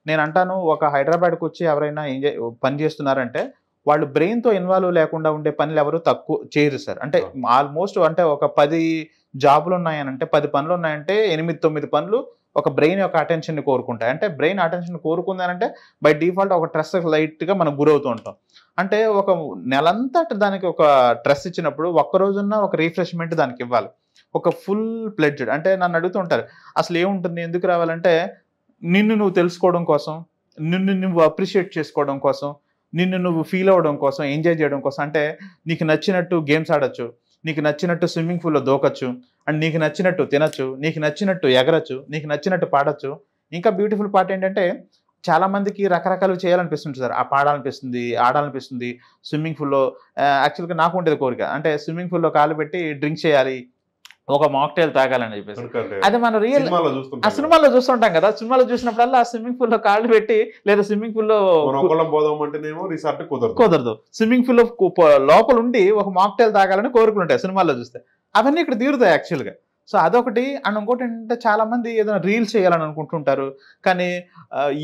నేను అంటాను ఒక హైదరాబాద్‌కి వచ్చి ఎవరైనా పని చేస్తున్నారంటే వాళ్ళు బ్రెయిన్‌తో ఇన్వాల్వ్ లేకుండా ఉండే పనులు ఎవరు తక్కువ చేయరు సార్. అంటే అవును. ఆల్‌మోస్ట్ అంటే ఒక 10 జాబులున్నాయనంటే 10 పనులున్నాయంటే 8, 9 పనులు ఒక బ్రెయిన్ యొక్క అటెన్షన్‌ని కోరుకుంటాయి. అంటే బ్రెయిన్ అటెన్షన్ కోరుకుందనంటే బై డిఫాల్ట్ ఒక స్ట్రెస్‌కి లైట్‌గా మనం గురవుతూ ఉంటాం. అంటే ఒక నెలంతట దానికి ఒక స్ట్రెస్ ఇచ్చినప్పుడు ఒక్క రోజున్న ఒక రిఫ్రెష్‌మెంట్ దానికివ్వాలి. ఒక ఫుల్ ప్లెడ్జ్డ్ అంటే నన్ను అడుగుతూ ఉంటారు. అసలేముంటుంది? ఎందుకు రావాలంటే నిన్ను నువ్వు తెలుసుకోవడం కోసం, నిన్ను నువ్వు అప్రిషియేట్ చేసుకోవడం కోసం, నిన్ను నువ్వు ఫీల్ అవ్వడం కోసం, ఎంజాయ్ చేయడం కోసం. అంటే నీకు నచ్చినట్టు గేమ్స్ ఆడొచ్చు. నీకు నచ్చినట్టు స్విమ్మింగ్ పూల్‌లో దూకొచ్చు. అండ్ నీకు నచ్చినట్టు తినొచ్చు. నీకు నచ్చినట్టు ఎగరొచ్చు. నీకు నచ్చినట్టు పాడొచ్చు. ఇంకా బ్యూటిఫుల్ పార్ట్ ఏంటంటే చాలా మందికి రకరకాలుగా చేయాలనిపిస్తుంటది సార్. పాడాలనిపిస్తుంది, ఆడాలనిపిస్తుంది. స్విమ్మింగ్ పూల్‌లో యాక్చువల్‌గా నాకు ఉండేది కోరిక. అంటే స్విమ్మింగ్ పూల్‌లో కాలు పెట్టి డ్రింక్ చేయాలి. ఒక మాక్‌టైల్ తాగాలని చెప్పేసి. ఎందుకంటే అది మన రియల్ సినిమాలో ఆ చూస్తుంటాం కదా! సినిమాలో చూస్తుంటాం కదా! సినిమాలో చూసినప్పుడల్లా ఆ స్విమ్మింగ్ పూల్‌లో కాళ్ళు పెట్టి లేదా స్విమ్మింగ్ పూల్‌లో మనం ఒకళ్ళం పోదామంటేనేమో రిసార్ట్ కుదరదు. కుదరదు. స్విమ్మింగ్ పూల్‌లో లోపలుండి ఒక మాక్‌టైల్ తాగాలని కోరికలుంటాయి సినిమాల్లో చూస్తే. అవన్నీ ఇక్కడ తీరుతాయి యాక్చువల్‌గా. సో, అదొకటి. అండ్ ఇంకోటేంటంటే చాలా మంది ఏదైనా రీల్స్ చేయాలని అనుకుంటుంటారు. కానీ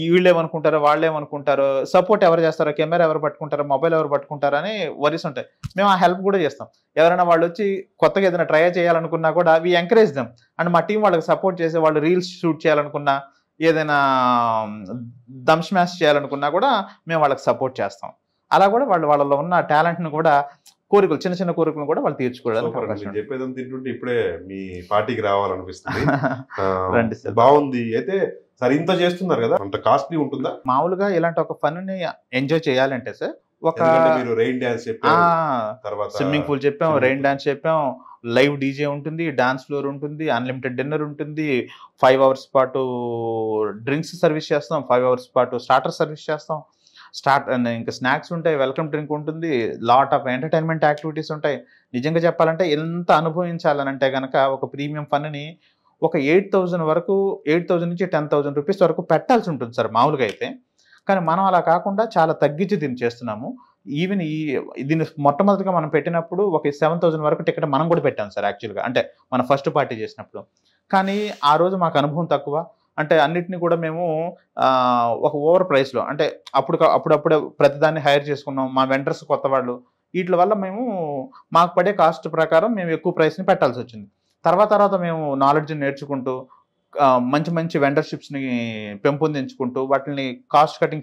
వీళ్ళేమనుకుంటారో, వాళ్ళేమనుకుంటారో, సపోర్ట్ ఎవరు చేస్తారో, కెమెరా ఎవరు పట్టుకుంటారో, మొబైల్ ఎవరు పట్టుకుంటారో అని వరీస్ ఉంటాయి. మేము ఆ హెల్ప్ కూడా చేస్తాం. ఎవరైనా వాళ్ళొచ్చి కొత్తగా ఏదైనా ట్రై చేయాలనుకున్నా కూడా వి ఎంకరేజ్ దెమ్. అండ్ మా టీమ్ వాళ్ళకి సపోర్ట్ చేసి వాళ్ళు రీల్స్ షూట్ చేయాలనుకున్నా, ఏదైనా దమ్ స్మాష్ చేయాలనుకున్నా కూడా మేము వాళ్ళకి సపోర్ట్ చేస్తాం. అలా కూడా వాళ్ళలో ఉన్న టాలెంట్‌ని కూడా కోరికలు చిన్న చిన్న కోరికలను కూడా వాళ్ళు తీర్చుకోవడానికి సూపర్ అండి. అవకాశం మీరు ఉంటుంది. చెప్పేదంతా తింటుంటే ఇప్పుడే మీ పార్టీకి రావాలనిపిస్తుంది. రండి సార్. బావుంది. అయితే సరే ఇంత చేస్తున్నారు కదా! అంత కాస్ట్‌లీ ఉంటుందా? మామూలుగా ఇలాంటి ఒక ఫన్‌ని ఎంజాయ్ చేయాలంటే సార్ ఒక ఎందుకంటే మీరు రెయిన్ డాన్స్ ఆ! చెప్పారు. తర్వాత స్విమ్మింగ్ పూల్ చెప్పాం, స్విమ్మింగ్ రెయిన్ పూల్. డాన్స్ చెప్పాం, లైవ్ డీజే ఉంటుంది, డాన్స్ ఫ్లోర్ ఉంటుంది, అన్‌లిమిటెడ్ డిన్నర్ ఉంటుంది, 5 అవర్స్ పాటు డ్రింక్స్ సర్విస్ చేస్తాం, 5 అవర్స్ పాటు స్టార్టర్ సర్విస్ చేస్తాం. ఇంకా స్నాక్స్ ఉంటాయి, వెల్కమ్ డ్రింక్ ఉంటుంది, లాట్ ఆఫ్ ఎంటర్‌టైన్‌మెంట్ యాక్టివిటీస్ ఉంటాయి. నిజంగా చెప్పాలంటే ఎంత అనుభవించాలనంటే గనక ఒక ప్రీమియం ఫన్‌ని ఒక 8,000 వరకు 8,000-10,000 రూపీస్ వరకు పెట్టాల్సి ఉంటుంది సార్ మామూలుగా అయితే. కానీ మనం అలా కాకుండా చాలా తగ్గించి దీన్ని చేస్తున్నాము. ఈవెన్ దీన్ని మొట్టమొదటిగా మనం పెట్టినప్పుడు ఒక 7,000 వరకు టికెట్ మనం కూడా పెట్టాం సార్ యాక్చువల్‌గా. అంటే మన ఫస్ట్ పార్టీ చేసినప్పుడు. కానీ ఆ రోజు మాకు అనుభవం తక్కువ. అంటే అన్నిటిని కూడా మేము ఒక ఓవర్ ప్రైస్‌లో అంటే అప్పుడప్పుడే ప్రతిదాన్ని హైర్ చేసుకున్నాం. మా వెండర్స్ కొత్త వాళ్ళు. ఈట్ల వల్ల మేము మాకు పడే కాస్ట్ ప్రకారం మేము ఎక్కువ ప్రైస్‌ని పెట్టాల్సొచ్చింది. తర్వాత మేము నాలెడ్జ్‌ని నేర్చుకుంటూ మంచి మంచి వెండర్‌షిప్స్‌ని పెంపొందించుకుంటూ వాటిల్ని కాస్ట్ కటింగ్